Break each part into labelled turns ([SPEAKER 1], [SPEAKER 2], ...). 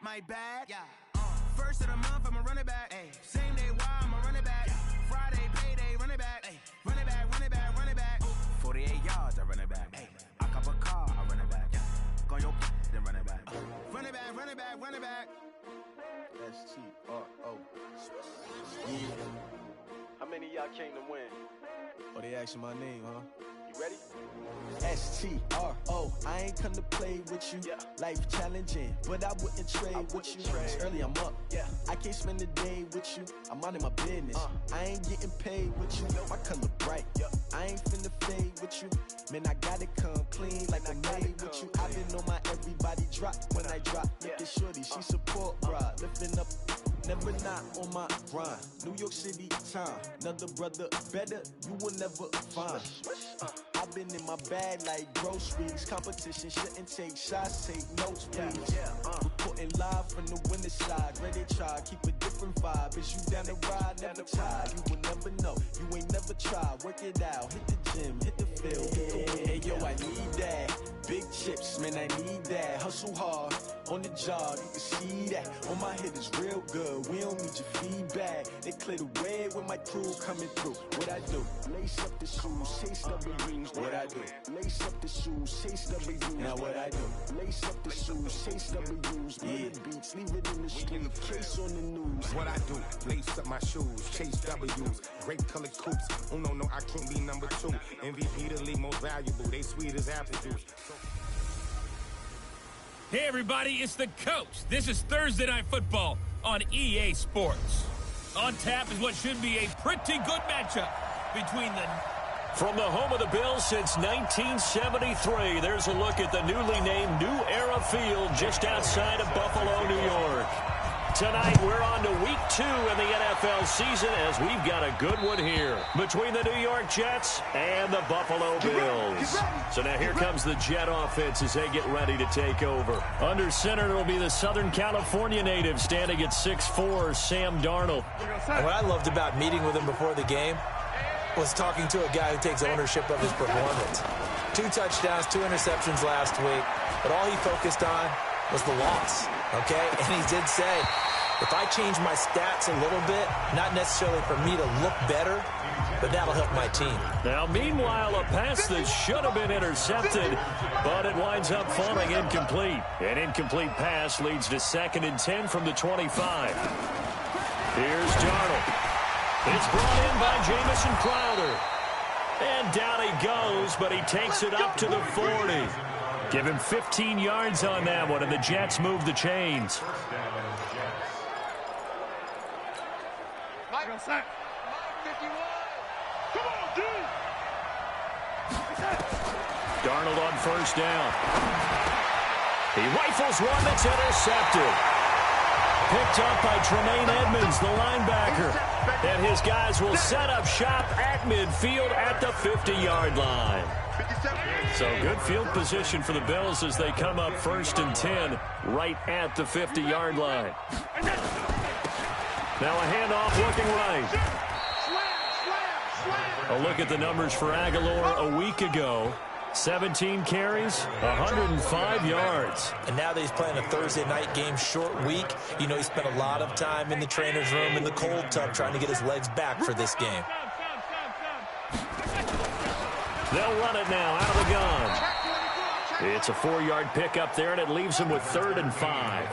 [SPEAKER 1] my bad. Yeah. First of the month, I'ma run it back. Ay. Same day, why I'ma run it back. Yeah. Friday, payday, run it back. Ay. Run it back, run it back, run it back. 48 yards, I run it back. Ay. I cop a car, I run it back. Yeah. Go your then run it back. Run it back, run it back, run it back.
[SPEAKER 2] S-T-R-O. Yeah.
[SPEAKER 3] How many of y'all came to win?
[SPEAKER 2] Oh, they asking my name, huh?
[SPEAKER 3] You ready?
[SPEAKER 2] S-T-R-O. I ain't come to play with you. Yeah. Life challenging, but I wouldn't trade with you. It's early, I'm up. Yeah. I can't spend the day with you. I'm minding my business. I ain't getting paid with you. My color bright. I ain't finna fade with you. Man, I gotta come clean like I'm made with you. I've been on my everybody drop when I drop. Look at shorty, she support, bruh. Lifting up. Never not on my grind. New York City time. Another brother better, you will never find. I've been in my bag like groceries. Competition shouldn't take shots, take notes, please. Reporting live from the winter side. Ready to try, keep a different vibe. Is you down the ride, never tired. You will never know, you ain't never tried. Work it out, hit the gym, hit the field. Hey yo, I need that. Big chips, man, I need that. Hustle hard, on the job, you can see that. On my head is real good, we don't need your feedback. They clear the way when my crew coming through. What I do? Lace up the shoes, chase W's. What I do? Lace up the shoes, chase W's. Now what I do? Lace up the shoes, chase W's. Yeah, beats, leave it in the street, case on the news.
[SPEAKER 4] What I do? Lace up my shoes, chase W's. Grape colored coops. Oh no, I can't be number 2. MVP the league most valuable. They sweet as apple juice.
[SPEAKER 5] Hey everybody, it's the coach. This is Thursday Night Football on EA Sports. On tap is what should be a pretty good matchup between the...
[SPEAKER 6] From the home of the Bills since 1973, there's a look at the newly named New Era Field just outside of Buffalo, New York. Tonight, we're on to week 2 in the NFL season as we've got a good one here between the New York Jets and the Buffalo Bills. So now here comes the Jet offense as they get ready to take over. Under center, it'll be the Southern California native standing at 6'4", Sam Darnold.
[SPEAKER 7] And what I loved about meeting with him before the game was talking to a guy who takes ownership of his performance. 2 touchdowns, 2 interceptions last week, but all he focused on was the loss, okay? And he did say, if I change my stats a little bit, not necessarily for me to look better, but that'll help my team.
[SPEAKER 6] Now, meanwhile, a pass that should have been intercepted, but it winds up falling incomplete. An incomplete pass leads to 2nd and 10 from the 25. Here's Darnold. It's brought in by Jamison Crowder. And down he goes, but he takes it up to the 40. Give him 15 yards on that one, and the Jets move the chains.
[SPEAKER 8] Mike 51. Come on, dude.
[SPEAKER 6] Darnold on 1st down. He rifles one that's intercepted. Picked up by Tremaine Edmonds, the linebacker. And his guys will set up shop at midfield at the 50-yard line. So good field position for the Bills as they come up 1st and 10 right at the 50-yard line. Now a handoff looking right. A look at the numbers for Aguilar a week ago. 17 carries, 105 yards.
[SPEAKER 7] And now that he's playing a Thursday night game, short week, you know he spent a lot of time in the trainer's room in the cold tub trying to get his legs back for this game.
[SPEAKER 6] They'll run it now out of the gun. It's a 4-yard pickup there, and it leaves him with 3rd and 5.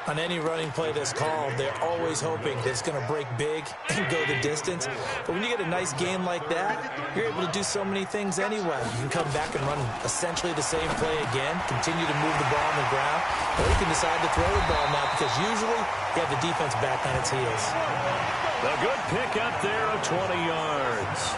[SPEAKER 7] On any running play that's called, they're always hoping that it's going to break big and go the distance. But when you get a nice game like that, you're able to do so many things anyway. You can come back and run essentially the same play again, continue to move the ball on the ground, or you can decide to throw the ball now because usually you have the defense back on its heels.
[SPEAKER 6] A good pickup there of 20 yards.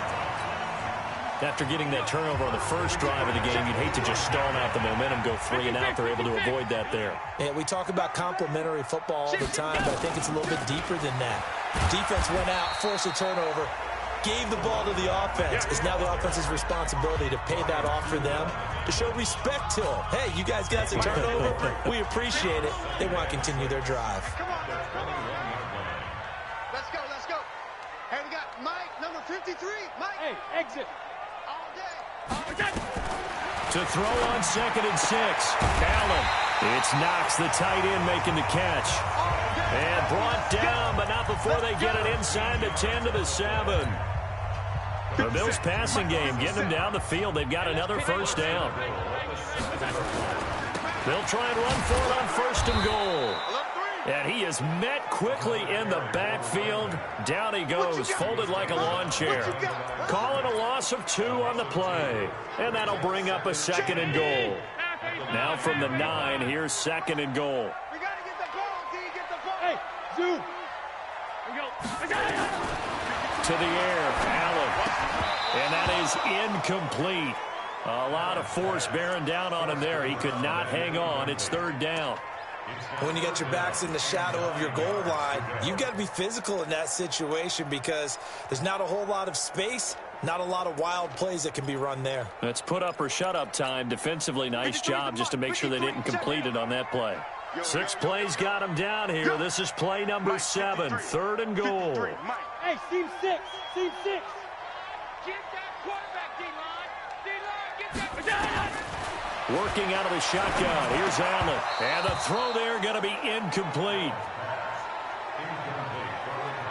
[SPEAKER 6] After getting that turnover on the first drive of the game, you'd hate to just stall out the momentum, go 3 and out. They're able to avoid that there.
[SPEAKER 7] Yeah, we talk about complementary football all the time, but I think it's a little bit deeper than that. Defense went out, forced a turnover, gave the ball to the offense. It's now the offense's responsibility to pay that off for them, to show respect to them. Hey, you guys got some turnover. We appreciate it. They want to continue their drive.
[SPEAKER 8] Let's go, let's go. Hey, we got Mike, number 53. Mike.
[SPEAKER 9] Hey, exit.
[SPEAKER 6] To throw on 2nd and 6. Allen It's Knox, the tight end, making the catch. And brought down, but not before they get it inside the 10 to the 7. The Bills' passing game getting them down the field. They've got another first down. They'll try and run for it on 1st and goal. And he is met quickly in the backfield. Down he goes, folded like a lawn chair. Calling a loss of 2 on the play. And that'll bring up a 2nd and goal. Now from the 9, here's 2nd and goal.
[SPEAKER 8] We got to get the ball, D. Get the ball. Hey, Zoom.
[SPEAKER 6] To the air, Allen. And that is incomplete. A lot of force bearing down on him there. He could not hang on. It's 3rd down.
[SPEAKER 7] When you got your backs in the shadow of your goal line, you've got to be physical in that situation because there's not a whole lot of space, not a lot of wild plays that can be run there.
[SPEAKER 6] It's put up or shut up time. Defensively, nice job just to make sure they didn't complete it on that play. 6 plays got him down here. This is play number 7, 3rd and goal.
[SPEAKER 8] Hey, team 6. Team 6. Get that quarterback, D-line. D-line, get that.
[SPEAKER 6] Working out of the shotgun. Here's Allen. And the throw there going to be incomplete.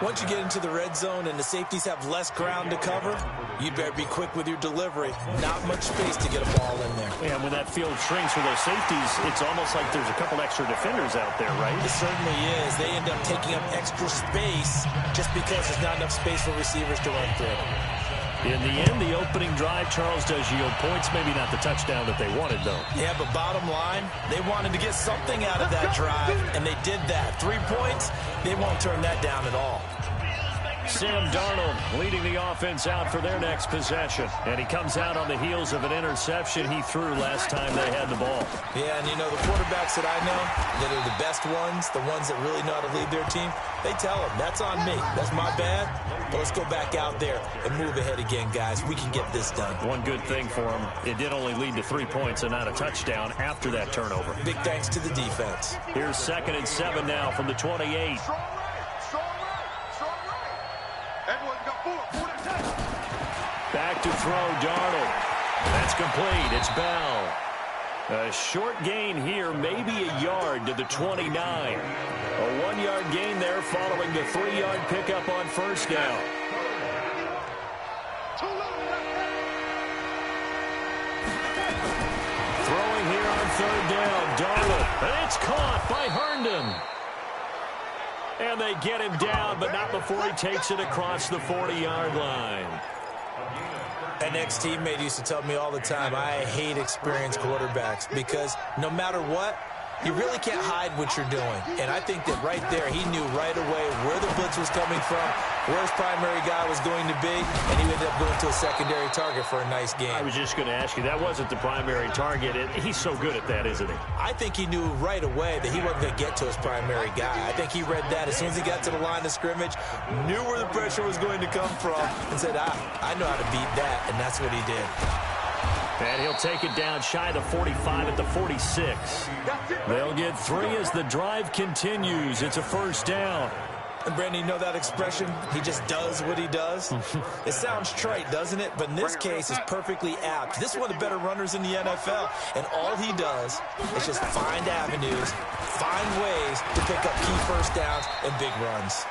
[SPEAKER 7] Once you get into the red zone and the safeties have less ground to cover, you better be quick with your delivery. Not much space to get a ball in there.
[SPEAKER 6] And when that field shrinks with those safeties, it's almost like there's a couple extra defenders out there, right?
[SPEAKER 7] It certainly is. They end up taking up extra space just because there's not enough space for receivers to run through.
[SPEAKER 6] In the end, the opening drive, Charles, does yield points. Maybe not the touchdown that they wanted, though.
[SPEAKER 7] Yeah, but bottom line, they wanted to get something out of that drive, and they did that. 3 points, they won't turn that down at all.
[SPEAKER 6] Sam Darnold leading the offense out for their next possession. And he comes out on the heels of an interception he threw last time they had the ball.
[SPEAKER 7] Yeah, and you know, the quarterbacks that I know that are the best ones, the ones that really know how to lead their team, they tell them, that's on me. That's my bad. But let's go back out there and move ahead again, guys. We can get this done.
[SPEAKER 6] One good thing for him, it did only lead to 3 points and not a touchdown after that turnover.
[SPEAKER 7] Big thanks to the defense.
[SPEAKER 6] Here's 2nd and 7 now from the 28. Back to throw, Darnold. That's complete. It's Bell. A short gain here, maybe a yard to the 29. A 1-yard gain there following the 3-yard pickup on 1st down. Throwing here on 3rd down, Darnold. And it's caught by Herndon. And they get him down, but not before he takes it across the 40-yard line.
[SPEAKER 7] An ex-teammate used to tell me all the time, I hate experienced quarterbacks because no matter what, you really can't hide what you're doing. And I think that right there, he knew right away where the blitz was coming from, where his primary guy was going to be, and he ended up going to a secondary target for a nice game.
[SPEAKER 6] I was just going to ask you, that wasn't the primary target. He's so good at that, isn't he?
[SPEAKER 7] I think he knew right away that he wasn't going to get to his primary guy. I think he read that as soon as he got to the line of scrimmage, knew where the pressure was going to come from, and said, I know how to beat that, and that's what he did.
[SPEAKER 6] And he'll take it down shy of the 45 at the 46. They'll get 3 as the drive continues. It's a 1st down.
[SPEAKER 7] And Brandon, you know that expression? He just does what he does? It sounds trite, doesn't it? But in this case, it's perfectly apt. This is one of the better runners in the NFL. And all he does is just find avenues, find ways to pick up key 1st downs and big runs.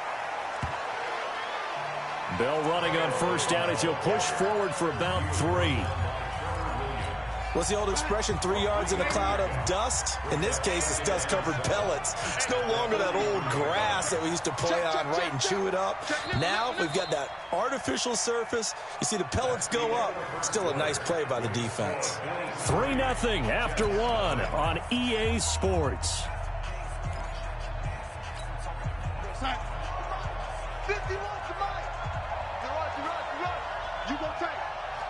[SPEAKER 6] Bell running on 1st down as he'll push forward for about 3.
[SPEAKER 7] What's the old expression, 3 yards in a cloud of dust? In this case, it's dust-covered pellets. It's no longer that old grass that we used to play on, right, and chew it up. Now we've got that artificial surface. You see the pellets go up. Still a nice play by the defense.
[SPEAKER 6] 3-0 after 1 on EA Sports.
[SPEAKER 8] 51 to Mike. You go take.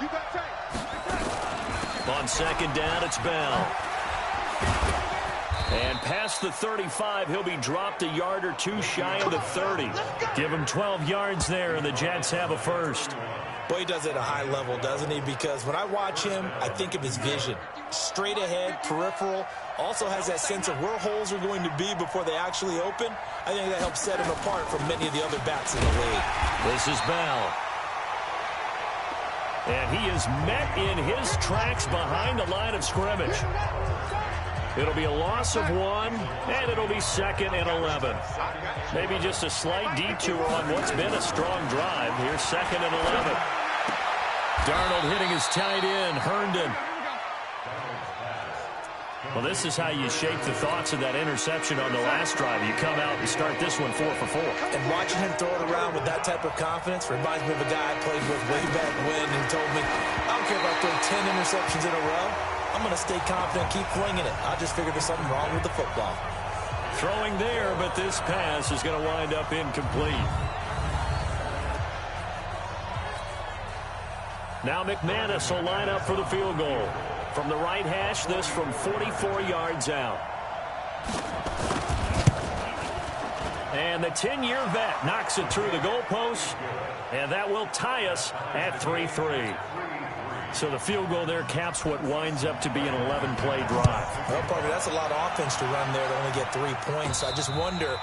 [SPEAKER 8] You got take.
[SPEAKER 6] On 2nd down, it's Bell. And past the 35, he'll be dropped a yard or 2 shy of the 30. Give him 12 yards there, and the Jets have a 1st.
[SPEAKER 7] Boy, he does it at a high level, doesn't he? Because when I watch him, I think of his vision. Straight ahead, peripheral. Also has that sense of where holes are going to be before they actually open. I think that helps set him apart from many of the other backs in the league.
[SPEAKER 6] This is Bell. And he is met in his tracks behind the line of scrimmage. It'll be a loss of 1, and it'll be 2nd and 11. Maybe just a slight detour on what's been a strong drive. Here's 2nd and 11. Darnold hitting his tight end, Herndon. Well, this is how you shape the thoughts of that interception on the last drive. You come out and start this one 4 for 4.
[SPEAKER 7] And watching him throw it around with that type of confidence reminds me of a guy I played with way back when who told me, I don't care if I throw 10 interceptions in a row. I'm going to stay confident, keep flinging it. I just figured there's something wrong with the football.
[SPEAKER 6] Throwing there, but this pass is going to wind up incomplete. Now McManus will line up for the field goal. From the right hash, this from 44 yards out. And the 10-year vet knocks it through the goalpost, and that will tie us at 3-3. So the field goal there caps what winds up to be an 11-play drive.
[SPEAKER 7] Well, Parker, that's a lot of offense to run there to only get 3 points. I just wonder,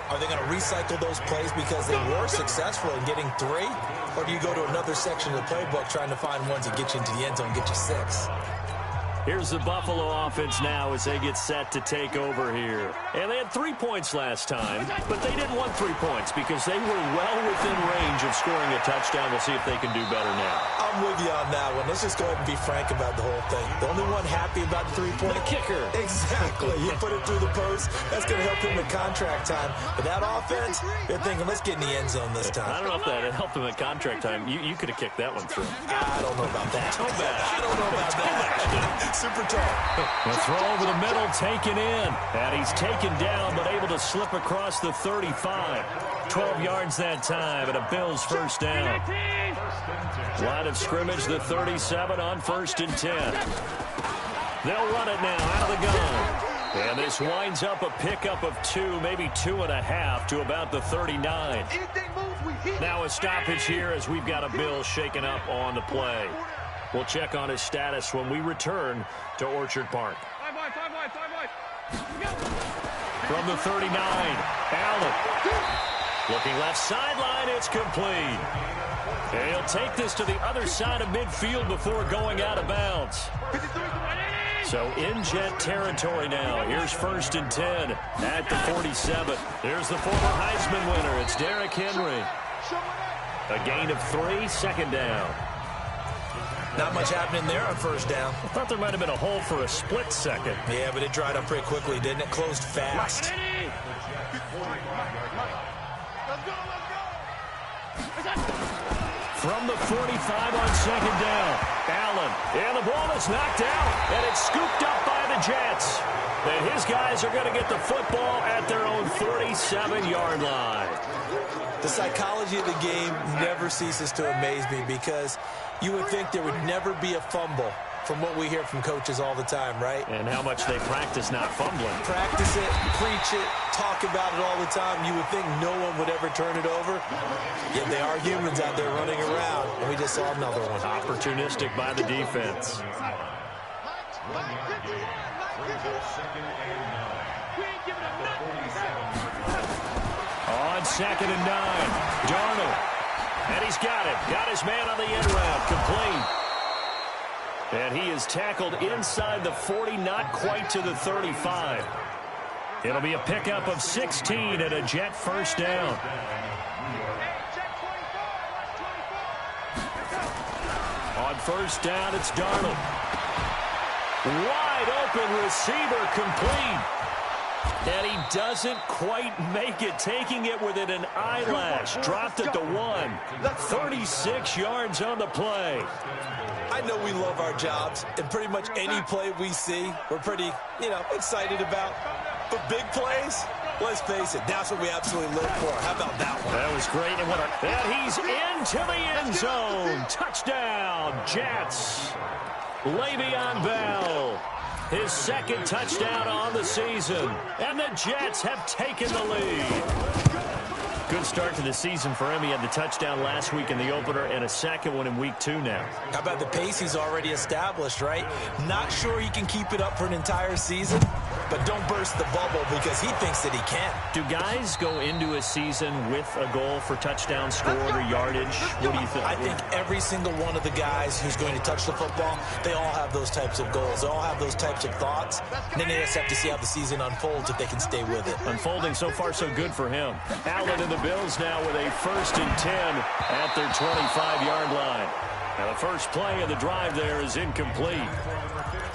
[SPEAKER 7] are they going to recycle those plays because they were successful in getting 3? Or do you go to another section of the playbook trying to find ones that get you into the end zone and get you 6?
[SPEAKER 6] Here's the Buffalo offense now as they get set to take over here. And they had 3 points last time, but they didn't want 3 points because they were well within range of scoring a touchdown. We'll see if they can do better now.
[SPEAKER 7] I'm with you on that one. Let's just go ahead and be frank about the whole thing. The only one happy about the 3-point.
[SPEAKER 6] The kicker.
[SPEAKER 7] Exactly. You put it through the post. That's going to help him in contract time. But that offense, they're thinking, let's get in the end zone this time.
[SPEAKER 6] I don't know if that helped him at contract time. You could have kicked that one through.
[SPEAKER 7] I don't know about that.
[SPEAKER 6] Toe bash.
[SPEAKER 7] I don't know about that. Super tall.
[SPEAKER 6] The throw over the middle, taken in. And he's taken down, but able to slip across the 35. 12 yards that time, and a Bills first down. Line of scrimmage, the 37 on 1st and 10. They'll run it now out of the gun. And this winds up a pickup of 2, maybe 2.5 to about the 39. Now a stoppage here as we've got a Bill shaken up on the play. We'll check on his status when we return to Orchard Park. From the 39, Allen. Looking left sideline, it's complete. And he'll take this to the other side of midfield before going out of bounds. So in Jet territory now. Here's 1st and 10 at the 47. Here's the former Heisman winner. It's Derrick Henry. A gain of 3, 2nd down.
[SPEAKER 7] Not much happening there on 1st down.
[SPEAKER 6] I thought there might have been a hole for a split second.
[SPEAKER 7] Yeah, but it dried up pretty quickly, didn't it? Closed fast.
[SPEAKER 6] From the 45 on 2nd down, Allen. And the ball is knocked out, and it's scooped up by the Jets. And his guys are going to get the football at their own 47-yard line.
[SPEAKER 7] The psychology of the game never ceases to amaze me because you would think there would never be a fumble from what we hear from coaches all the time, right?
[SPEAKER 6] And how much they practice not fumbling.
[SPEAKER 7] Practice it, preach it, talk about it all the time. You would think no one would ever turn it over. Yet they are humans out there running around, and we just saw another one.
[SPEAKER 6] Opportunistic by the defense. On 2nd and 9, Darnold. And he's got it. Got his man on the end route. Complete. And he is tackled inside the 40, not quite to the 35. It'll be a pickup of 16 and a Jet first down. On 1st down, it's Darnold. Wide open receiver, complete. And he doesn't quite make it, taking it within an eyelash. Dropped at the 1. 36 yards on the play.
[SPEAKER 7] I know we love our jobs, and pretty much any play we see, we're pretty, excited about. But big plays, let's face it, that's what we absolutely live for. How about that one?
[SPEAKER 6] That was great. And he's into the end zone. Touchdown, Jets. Le'Veon Bell. His 2nd touchdown on the season. And the Jets have taken the lead. Good start to the season for him. He had the touchdown last week in the opener and a 2nd one in week 2 now.
[SPEAKER 7] How about the pace he's already established, right? Not sure he can keep it up for an entire season, but don't burst the bubble because he thinks that he can.
[SPEAKER 6] Do guys go into a season with a goal for touchdown scored or yardage? What do you think?
[SPEAKER 7] I think every single one of the guys who's going to touch the football, they all have those types of goals. They all have those types of thoughts. And then they just have to see how the season unfolds if they can stay with it.
[SPEAKER 6] Unfolding so far so good for him. Allen and the Bills now with a 1st and 10 at their 25-yard line. Now the first play of the drive there is incomplete.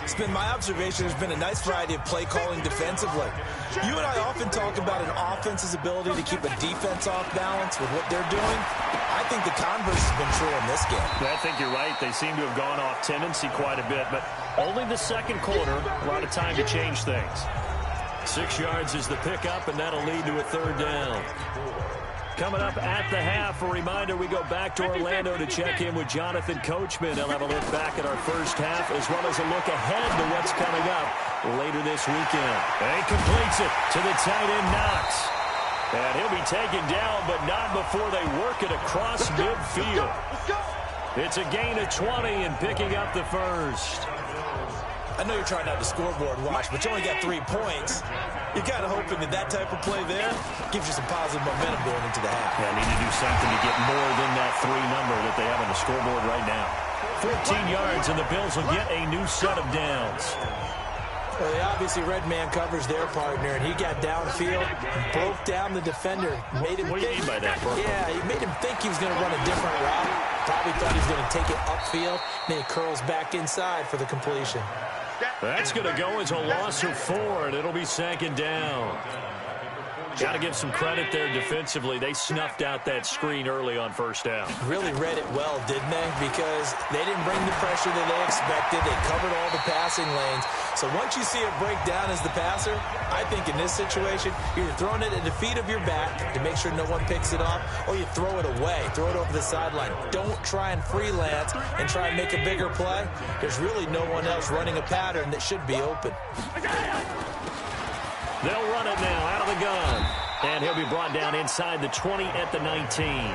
[SPEAKER 7] It's been my observation there's been a nice variety of play calling defensively. You and I often talk about an offense's ability to keep a defense off balance with what they're doing. I think the converse has been true in this game.
[SPEAKER 6] I think you're right. They seem to have gone off tendency quite a bit, but only the second quarter, a lot of time to change things. 6 yards is the pickup, and that'll lead to a 3rd down. Coming up at the half, a reminder, we go back to Orlando to check in with Jonathan Coachman. He'll have a look back at our first half, as well as a look ahead to what's coming up later this weekend. And he completes it to the tight end, Knox. And he'll be taken down, but not before they work it across midfield. It's a gain of 20 and picking up the first.
[SPEAKER 7] I know you're trying not to scoreboard watch, but you only got 3 points. You're kind of hoping that that type of play there gives you some positive momentum going into the half.
[SPEAKER 6] Yeah, need to do something to get more than that 3 number that they have on the scoreboard right now. 14 yards, and the Bills will get a new set of downs.
[SPEAKER 7] Well, they obviously red man covers their partner, and he got downfield, broke down the defender, made him
[SPEAKER 6] What do you mean by that, Burke?
[SPEAKER 7] Yeah, he made him think he was going to run a different route. Probably thought he was going to take it upfield, then he curls back inside for the completion.
[SPEAKER 6] That's going to go as a loss of 4, and it'll be 2nd down. Got to give some credit there defensively. They snuffed out that screen early on 1st down.
[SPEAKER 7] Really read it well, didn't they? Because they didn't bring the pressure that they expected. They covered all the passing lanes. So once you see it break down as the passer, I think in this situation, you're throwing it at the feet of your back to make sure no one picks it off, or you throw it away, throw it over the sideline. Don't try and freelance and try and make a bigger play. There's really no one else running a pattern that should be open.
[SPEAKER 6] They'll run it now out of the gun. And he'll be brought down inside the 20 at the 19.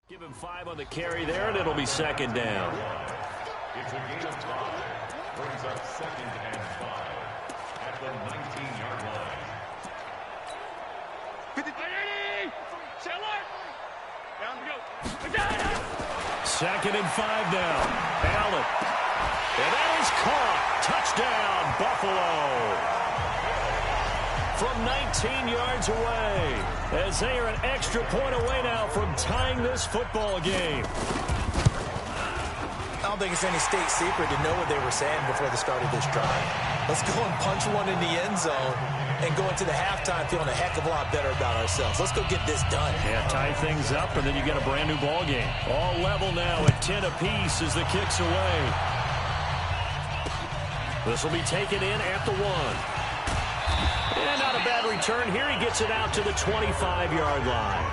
[SPEAKER 6] Give him 5 on the carry there, and it'll be 2nd down.
[SPEAKER 9] It's a gain of 5. Brings up 2nd and 5 at the 19-yard line.
[SPEAKER 6] 2nd and 5 now. Allen. And that is caught. Touchdown, Buffalo. From 19 yards away, as they are an extra point away now from tying this football game.
[SPEAKER 7] I don't think it's any state secret to know what they were saying before the start of this drive. Let's go and punch one in the end zone and go into the halftime feeling a heck of a lot better about ourselves. Let's go get this done.
[SPEAKER 6] Yeah, tie things up, and then you get a brand new ball game. All level now at 10 apiece as the kick's away. This will be taken in at the 1. And not a bad return here. He gets it out to the 25-yard line.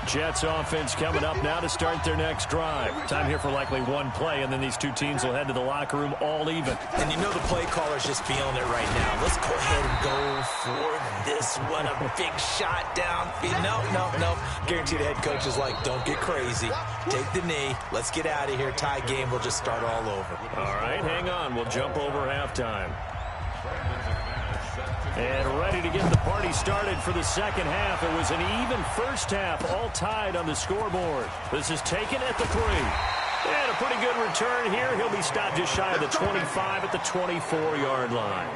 [SPEAKER 6] Jets offense coming up now to start their next drive. Time here for likely one play, and then these two teams will head to the locker room all even.
[SPEAKER 7] And you know the play caller's just feeling it right now. Let's go ahead and go for this one. A big shot downfield. No. Guarantee the head coach is like, don't get crazy. Take the knee. Let's get out of here. Tie game. We'll just start all over.
[SPEAKER 6] All right, hang on. We'll jump over halftime. And ready to get the party started for the second half. It was an even first half, all tied on the scoreboard. This is taken at the 3. And a pretty good return here. He'll be stopped just shy of the 25 at the 24-yard line.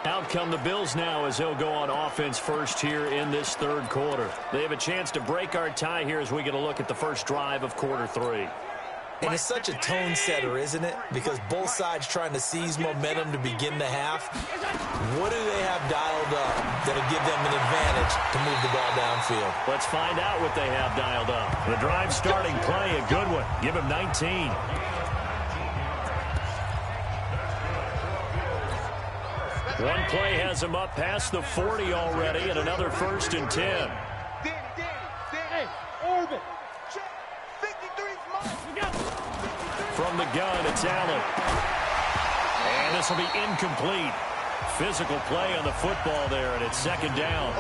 [SPEAKER 6] Out come the Bills now as they'll go on offense first here in this third quarter. They have a chance to break our tie here as we get a look at the first drive of quarter 3.
[SPEAKER 7] And it's such a tone setter, isn't it? Because both sides trying to seize momentum to begin the half. What do they have dialed up that'll give them an advantage to move the ball downfield?
[SPEAKER 6] Let's find out what they have dialed up. The drive starting play, a good one. Give him 19. One play has him up past the 40 already, and another 1st and 10.
[SPEAKER 8] Hey, orbit.
[SPEAKER 6] From the gun, it's Allen. And this will be incomplete. Physical play on the football there, and it's 2nd down.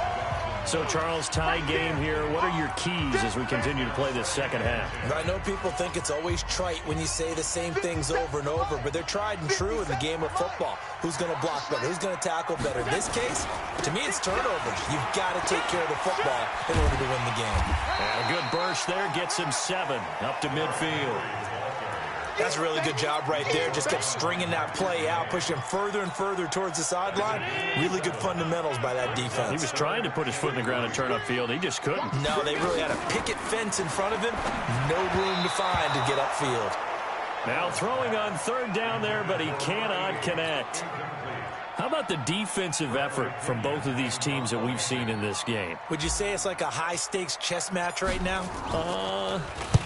[SPEAKER 6] So, Charles, tie game here. What are your keys as we continue to play this second half?
[SPEAKER 7] I know people think it's always trite when you say the same things over and over, but they're tried and true in the game of football. Who's going to block better? Who's going to tackle better? In this case, to me, it's turnovers. You've got to take care of the football in order to win the game.
[SPEAKER 6] And a good burst there gets him 7 up to midfield.
[SPEAKER 7] That's a really good job right there. Just kept stringing that play out, pushing him further and further towards the sideline. Really good fundamentals by that defense.
[SPEAKER 6] He was trying to put his foot in the ground and turn upfield. He just couldn't.
[SPEAKER 7] No, they really had a picket fence in front of him. No room to find to get upfield.
[SPEAKER 6] Now throwing on 3rd down there, but he cannot connect. How about the defensive effort from both of these teams that we've seen in this game?
[SPEAKER 7] Would you say it's like a high-stakes chess match right now?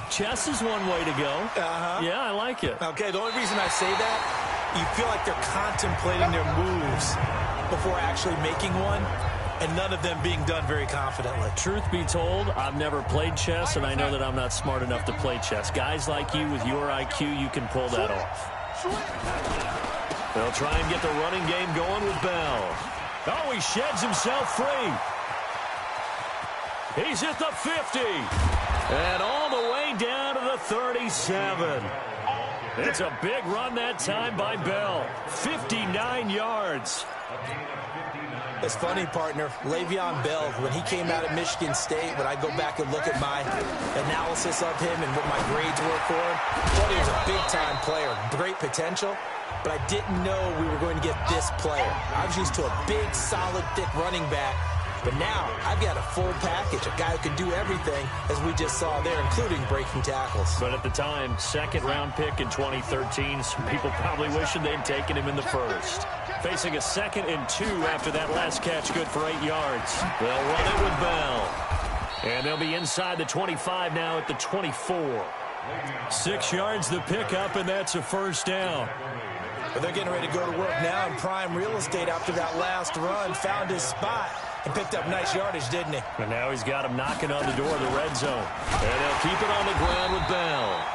[SPEAKER 6] Chess is one way to go. Yeah, I like it.
[SPEAKER 7] Okay, the only reason I say that, you feel like they're contemplating their moves before actually making one, and none of them being done very confidently.
[SPEAKER 6] Truth be told, I've never played chess, and I know that I'm not smart enough to play chess. Guys like you with your IQ, you can pull that off. They'll try and get the running game going with Bell. Oh, he sheds himself free. He's at the 50. And all the way down to the 37. It's a big run that time by Bell. 59 yards.
[SPEAKER 7] It's funny, partner. Le'Veon Bell, when he came out of Michigan State, when I go back and look at my analysis of him and what my grades were for him, I thought he was a big-time player, great potential, but I didn't know we were going to get this player. I was used to a big, solid, thick running back, but now I've got a full package, a guy who can do everything, as we just saw there, including breaking tackles.
[SPEAKER 6] But at the time, 2nd-round pick in 2013, some people probably wishing they'd taken him in the 1st. Facing a 2nd and 2 after that last catch, good for 8 yards. They'll run it with Bell. And they'll be inside the 25 now at the 24. 6 yards the pickup, and that's a 1st down.
[SPEAKER 7] But they're getting ready to go to work now in prime real estate after that last run. Found his spot and picked up nice yardage, didn't he?
[SPEAKER 6] And now he's got him knocking on the door of the red zone. And they'll keep it on the ground with Bell.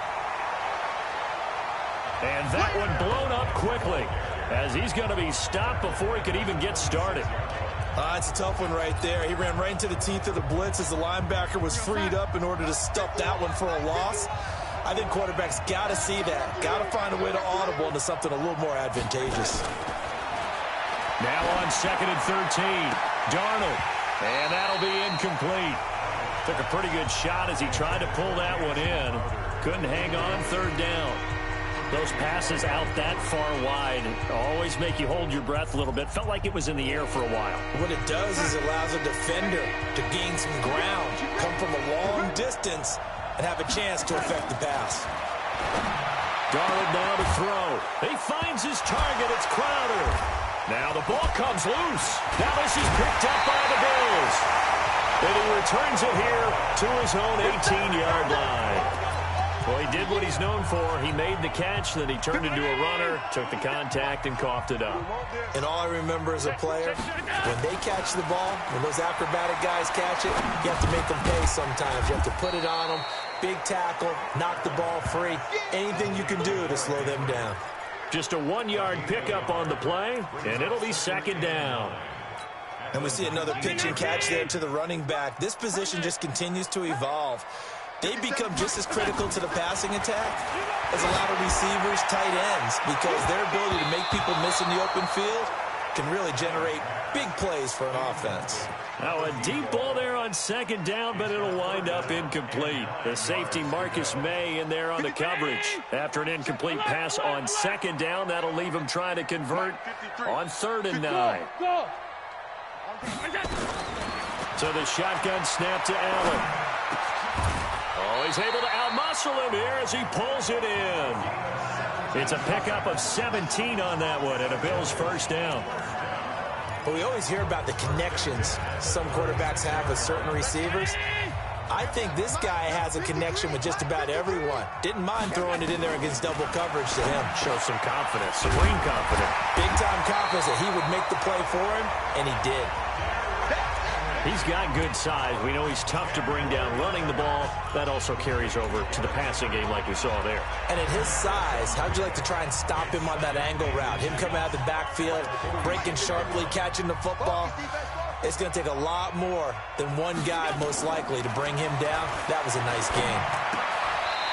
[SPEAKER 6] And that one blown up quickly, as he's going to be stopped before he could even get started.
[SPEAKER 7] It's a tough one right there. He ran right into the teeth of the blitz as the linebacker was freed up in order to stuff that one for a loss. I think quarterbacks got to see that. Got to find a way to audible into something a little more advantageous.
[SPEAKER 6] Now on 2nd and 13, Darnold. And that'll be incomplete. Took a pretty good shot as he tried to pull that one in. Couldn't hang on 3rd down. Those passes out that far wide always make you hold your breath a little bit. Felt like it was in the air for a while.
[SPEAKER 7] What it does is it allows a defender to gain some ground, come from a long distance, and have a chance to affect the pass.
[SPEAKER 6] Darnold now to throw. He finds his target. It's Crowder. Now the ball comes loose. Now this is picked up by the Bills. And he returns it here to his own 18-yard line. Well, he did what he's known for. He made the catch, then he turned into a runner, took the contact, and coughed it up.
[SPEAKER 7] And all I remember as a player, when they catch the ball, when those acrobatic guys catch it, you have to make them pay sometimes. You have to put it on them, big tackle, knock the ball free. Anything you can do to slow them down.
[SPEAKER 6] Just a 1-yard pickup on the play, and it'll be 2nd down.
[SPEAKER 7] And we see another pitch and catch there to the running back. This position just continues to evolve. They become just as critical to the passing attack as a lot of receivers, tight ends, because their ability to make people miss in the open field can really generate big plays for an offense.
[SPEAKER 6] Now a deep ball there on 2nd down, but it'll wind up incomplete. The safety Marcus May in there on the coverage. After an incomplete pass on 2nd down, that'll leave him trying to convert on 3rd and 9. So the shotgun snap to Allen. Oh, he's able to outmuscle him here as he pulls it in. It's a pickup of 17 on that one and a Bills first down.
[SPEAKER 7] But we always hear about the connections some quarterbacks have with certain receivers. I think this guy has a connection with just about everyone. Didn't mind throwing it in there against double coverage to him.
[SPEAKER 6] Shows some confidence, supreme confidence.
[SPEAKER 7] Big-time confidence that he would make the play for him, and he did.
[SPEAKER 6] He's got good size. We know he's tough to bring down running the ball. That also carries over to the passing game like we saw there.
[SPEAKER 7] And at his size, how'd you like to try and stop him on that angle route? Him coming out of the backfield, breaking sharply, catching the football. It's going to take a lot more than one guy, most likely, to bring him down. That was a nice game.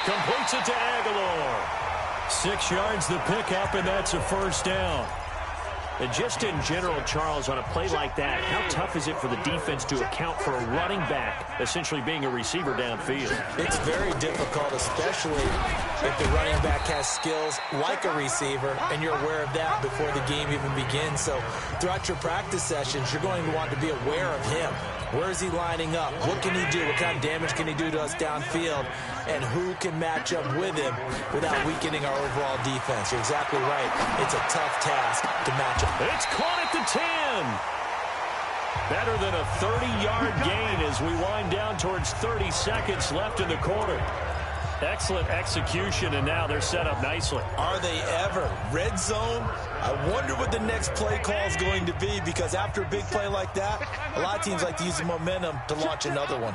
[SPEAKER 6] Completes it to Aguilar. 6 yards the pickup, and that's a first down. And just in general, Charles, on a play like that, how tough is it for the defense to account for a running back essentially being a receiver downfield?
[SPEAKER 7] It's very difficult, especially if the running back has skills like a receiver, and you're aware of that before the game even begins. So throughout your practice sessions, you're going to want to be aware of him. Where is he lining up? What can he do? What kind of damage can he do to us downfield? And who can match up with him without weakening our overall defense? You're exactly right. It's a tough task to match up.
[SPEAKER 6] It's caught at the 10. Better than a 30-yard gain as we wind down towards 30 seconds left in the quarter. Excellent execution, and now they're set up nicely.
[SPEAKER 7] Are they ever? Red zone? I wonder what the next play call is going to be, because after a big play like that, a lot of teams like to use the momentum to launch another one.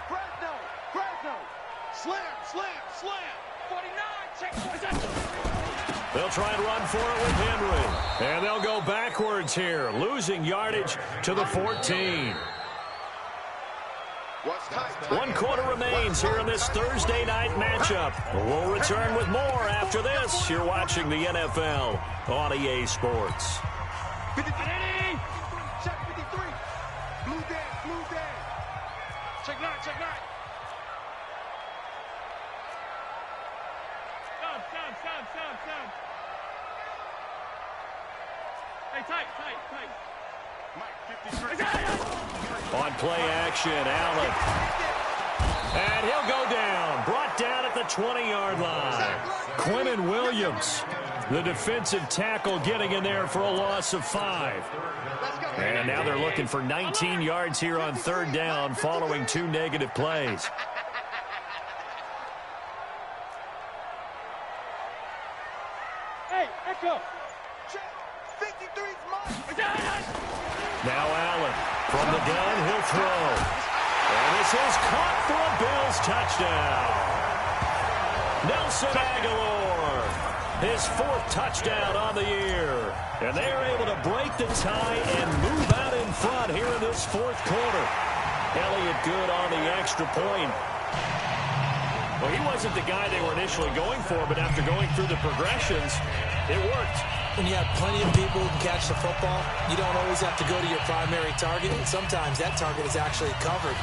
[SPEAKER 8] Fresno. Slam. 49, check.
[SPEAKER 6] They'll try and run for it with Henry. And they'll go backwards here, losing yardage to the 14. 1 quarter remains here in this Thursday night matchup. We'll return with more after this. You're watching the NFL on EA Sports.
[SPEAKER 8] 53. Check 53. Blue dead. Check 9. Stop. Hey, tight. Mike, 53.
[SPEAKER 6] On play action, Allen. And he'll go down. Brought down at the 20-yard line. Quentin Williams, the defensive tackle, getting in there for a loss of 5. And now they're looking for 19 yards here on third down following 2 negative plays.
[SPEAKER 8] Hey, Echo.
[SPEAKER 6] Now Allen from the gun, he'll throw. And this is caught for a Bills touchdown. Nelson Aguilar, his 4th touchdown on the year. And they are able to break the tie and move out in front here in this 4th quarter. Elliott good on the extra point. Well, he wasn't the guy they were initially going for, but after going through the progressions, it worked.
[SPEAKER 7] When you have plenty of people who can catch the football, you don't always have to go to your primary target, and sometimes that target is actually covered.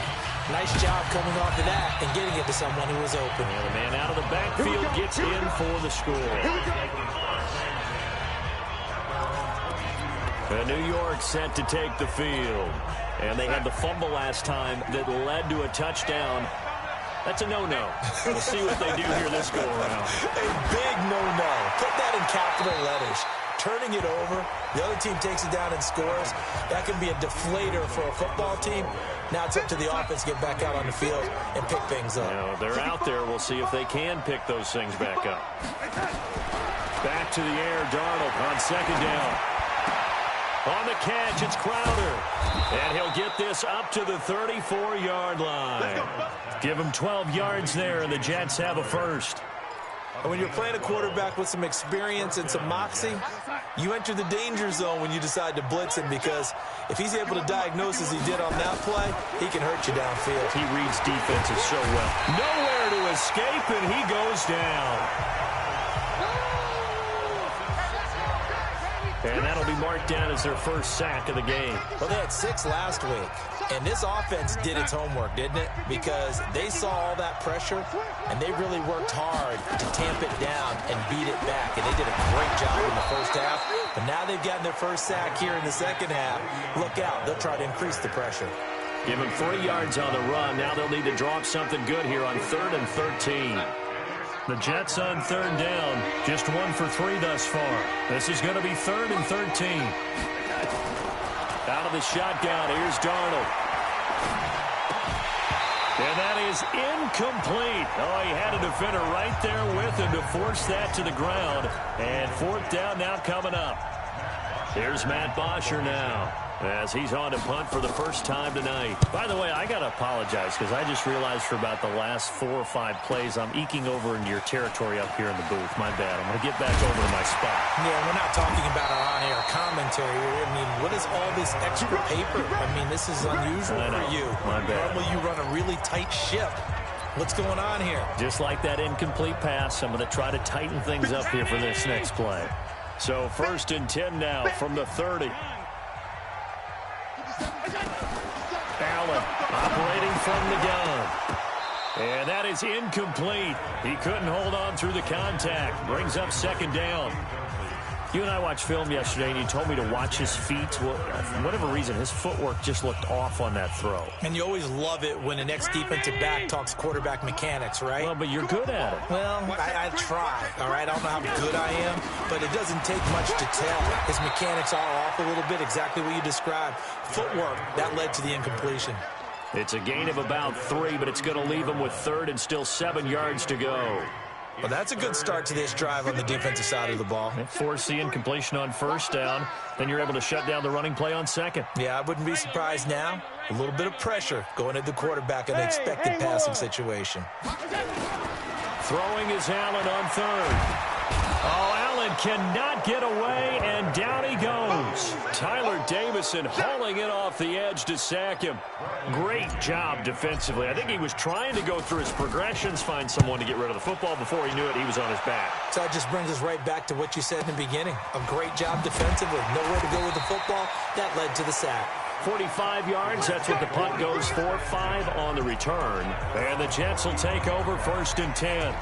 [SPEAKER 7] Nice job coming off of that and getting it to someone who was open.
[SPEAKER 6] And the man out of the backfield gets in for the score. And New York set to take the field. And they had the fumble last time that led to a touchdown. That's a no-no. We'll see what they do here this go-around.
[SPEAKER 7] A big no-no. Put that in capital letters. Turning it over, the other team takes it down and scores. That can be a deflator for a football team. Now it's up to the offense to get back out on the field and pick things up.
[SPEAKER 6] Now, they're out there. We'll see if they can pick those things back up. Back to the air, Darnold on second down. On the catch, it's Crowder. And he'll get this up to the 34-yard line. Give him 12 yards there, and the Jets have a first.
[SPEAKER 7] And when you're playing a quarterback with some experience and some moxie, you enter the danger zone when you decide to blitz him, because if he's able to diagnose as he did on that play, he can hurt you downfield.
[SPEAKER 6] He reads defenses so well. Nowhere to escape, and he goes down. And that'll be marked down as their first sack of the game.
[SPEAKER 7] Well, they had 6 last week, and this offense did its homework, didn't it? Because they saw all that pressure, and they really worked hard to tamp it down and beat it back. And they did a great job in the first half. But now they've gotten their first sack here in the second half. Look out. They'll try to increase the pressure.
[SPEAKER 6] Give him 3 yards on the run. Now they'll need to draw up something good here on 3rd and 13.
[SPEAKER 5] The Jets on 3rd down. Just 1 for 3 thus far. This is going to be 3rd and 13.
[SPEAKER 6] Out of the shotgun, here's Darnold. And that is incomplete. Oh, he had a defender right there with him to force that to the ground. And 4th down now coming up. Here's Matt Bosher now, as he's on to punt for the first time tonight.
[SPEAKER 5] By the way, I got to apologize because I just realized for about the last 4 or 5 plays, I'm eking over into your territory up here in the booth. My bad. I'm going to get back over to my spot.
[SPEAKER 7] Yeah, we're not talking about our on-air commentary. I mean, what is all this extra paper? I mean, this is unusual for you.
[SPEAKER 5] My bad.
[SPEAKER 7] Normally you run a really tight ship. What's going on here?
[SPEAKER 5] Just like that incomplete pass, I'm going to try to tighten things up here for this next play.
[SPEAKER 6] So 1st and 10 now from the 30. Allen operating from the gun. And that is incomplete. He couldn't hold on through the contact. Brings up 2nd down.
[SPEAKER 5] You and I watched film yesterday, and you told me to watch his feet. Well, for whatever reason, his footwork just looked off on that throw.
[SPEAKER 7] And you always love it when an ex-defensive back talks quarterback mechanics, right?
[SPEAKER 5] Well, but you're good at it.
[SPEAKER 7] Well, I try, all right? I don't know how good I am, but it doesn't take much to tell. His mechanics are off a little bit, exactly what you described. Footwork, that led to the incompletion.
[SPEAKER 6] It's a gain of about 3, but it's going to leave him with 3rd and still 7 yards to go.
[SPEAKER 7] Well, that's a good start to this drive on the defensive side of the ball.
[SPEAKER 5] Force the incompletion on 1st down. Then you're able to shut down the running play on 2nd.
[SPEAKER 7] Yeah, I wouldn't be surprised now. A little bit of pressure going at the quarterback in an expected passing situation.
[SPEAKER 6] Throwing is Allen on 3rd.
[SPEAKER 5] Oh, Allen cannot get away, and down he goes.
[SPEAKER 6] Tyler Davison hauling it off the edge to sack him.
[SPEAKER 5] Great job defensively. I think he was trying to go through his progressions, find someone to get rid of the football. Before he knew it, he was on his back.
[SPEAKER 7] So that just brings us right back to what you said in the beginning. A great job defensively. Nowhere to go with the football. That led to the sack.
[SPEAKER 6] 45 yards, that's what the punt goes for. 5 on the return. And the Jets will take over 1st and 10.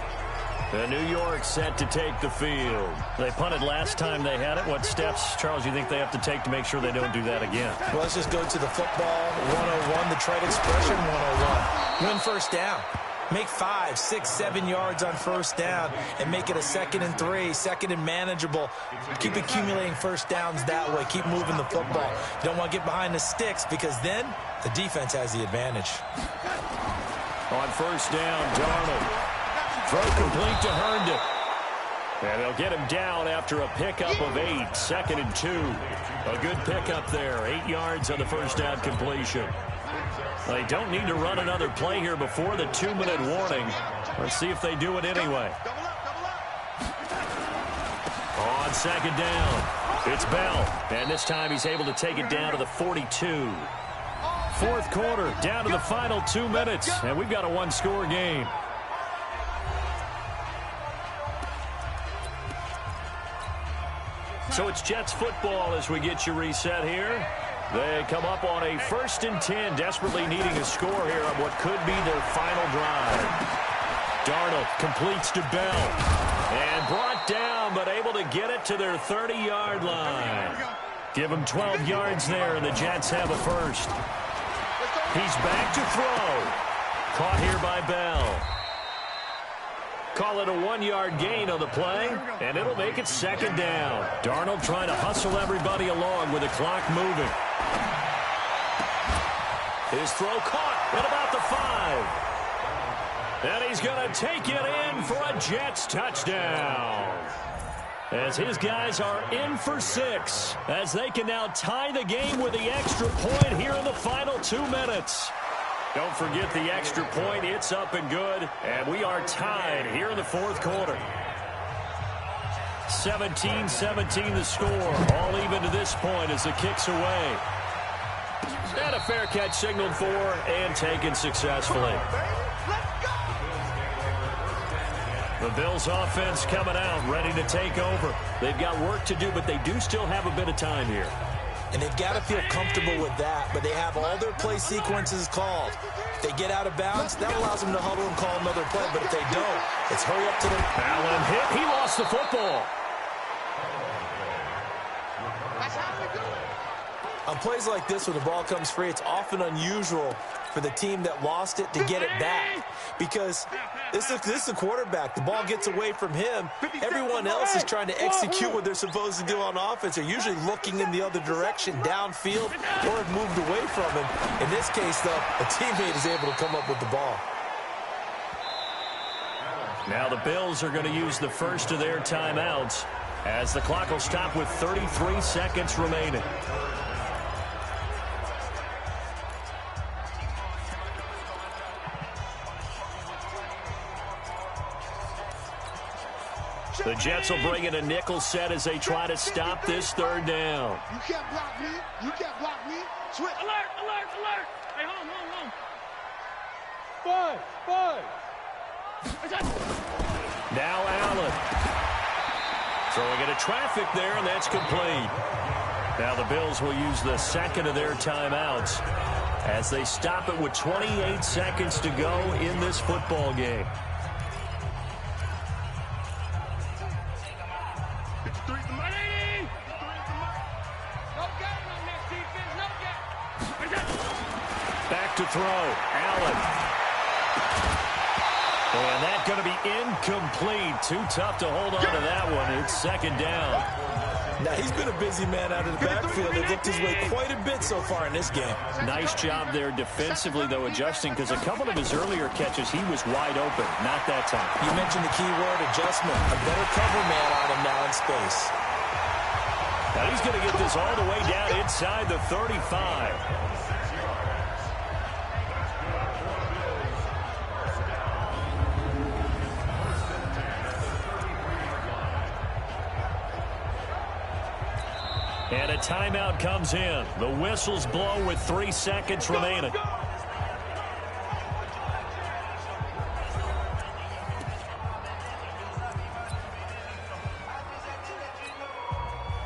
[SPEAKER 6] And New York set to take the field.
[SPEAKER 5] They punted last time they had it. What steps, Charles, do you think they have to take to make sure they don't do that again?
[SPEAKER 7] Well, let's just go to the football 101, the trade expression 101. Win 1st down. Make 5, 6, 7 yards on 1st down and make it a 2nd and 3, 2nd and manageable. Keep accumulating 1st downs that way. Keep moving the football. You don't want to get behind the sticks because then the defense has the advantage.
[SPEAKER 6] On 1st down, Darnold. Throw complete to Herndon. And they'll get him down after a pickup of 8. 2nd and 2. A good pickup there. 8 yards on the 1st down completion. They don't need to run another play here before the 2-minute warning. Let's see if they do it anyway. On 2nd down, it's Bell. And this time he's able to take it down to the 42. 4th quarter, down to the final 2 minutes. And we've got a 1-score game. So it's Jets football as we get you reset here. They come up on a 1st and 10, desperately needing a score here on what could be their final drive. Darnold completes to Bell. And brought down, but able to get it to their 30-yard line. Give them 12 yards there, and the Jets have a 1st. He's back to throw. Caught here by Bell. Call it a 1-yard gain on the play, and it'll make it 2nd down. Darnold trying to hustle everybody along with the clock moving. His throw caught at about the 5. And he's going to take it in for a Jets touchdown. As his guys are in for 6, as they can now tie the game with the extra point here in the final 2 minutes. Don't forget the extra point. It's up and good. And we are tied here in the 4th quarter. 17-17 the score. All even to this point as the kick's away. And a fair catch signaled for and taken successfully. The Bills offense coming out, ready to take over. They've got work to do, but they do still have a bit of time here.
[SPEAKER 7] And they've got to feel comfortable with that, but they have all their play sequences called. If they get out of bounds, that allows them to huddle and call another play, but if they don't, it's hurry up to them.
[SPEAKER 6] Allen hit. He lost the football.
[SPEAKER 7] I'm plays like this, when the ball comes free, it's often unusual for the team that lost it to get it back. Because this is the quarterback. The ball gets away from him. Everyone else is trying to execute what they're supposed to do on offense. They're usually looking in the other direction, downfield, or have moved away from him. In this case, though, a teammate is able to come up with the ball.
[SPEAKER 6] Now the Bills are going to use the first of their timeouts as the clock will stop with 33 seconds remaining. The Jets will bring in a nickel set as they try to stop this third down.
[SPEAKER 10] You can't block me. You can't block me. Switch.
[SPEAKER 8] Alert, alert, alert. Hey, home. 5.
[SPEAKER 6] Now Allen. Throwing into traffic there, and that's complete. Now the Bills will use the second of their timeouts as they stop it with 28 seconds to go in this football game. Back to throw. Allen. And that's going to be incomplete. Too tough to hold on to that one. It's second down.
[SPEAKER 7] Now, he's been a busy man out of the backfield. They've looked his way quite a bit so far in this game.
[SPEAKER 6] Nice job there defensively, though, adjusting, because a couple of his earlier catches, he was wide open. Not that time.
[SPEAKER 7] You mentioned the key word, adjustment. A better cover man on him now in space.
[SPEAKER 6] Now he's going to get this all the way down inside the 35. And a timeout comes in. The whistles blow with 3 seconds remaining.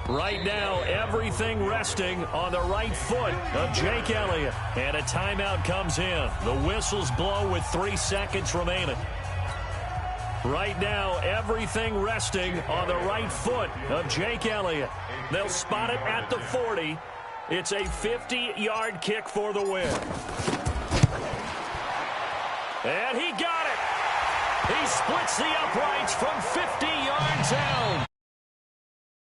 [SPEAKER 6] Right now, everything resting on the right foot of Jake Elliott. And a timeout comes in. The whistles blow with 3 seconds remaining. Right now, everything resting on the right foot of Jake Elliott. They'll spot it at the 40. It's a 50-yard kick for the win. And he got it. He splits the uprights from 50 yards out.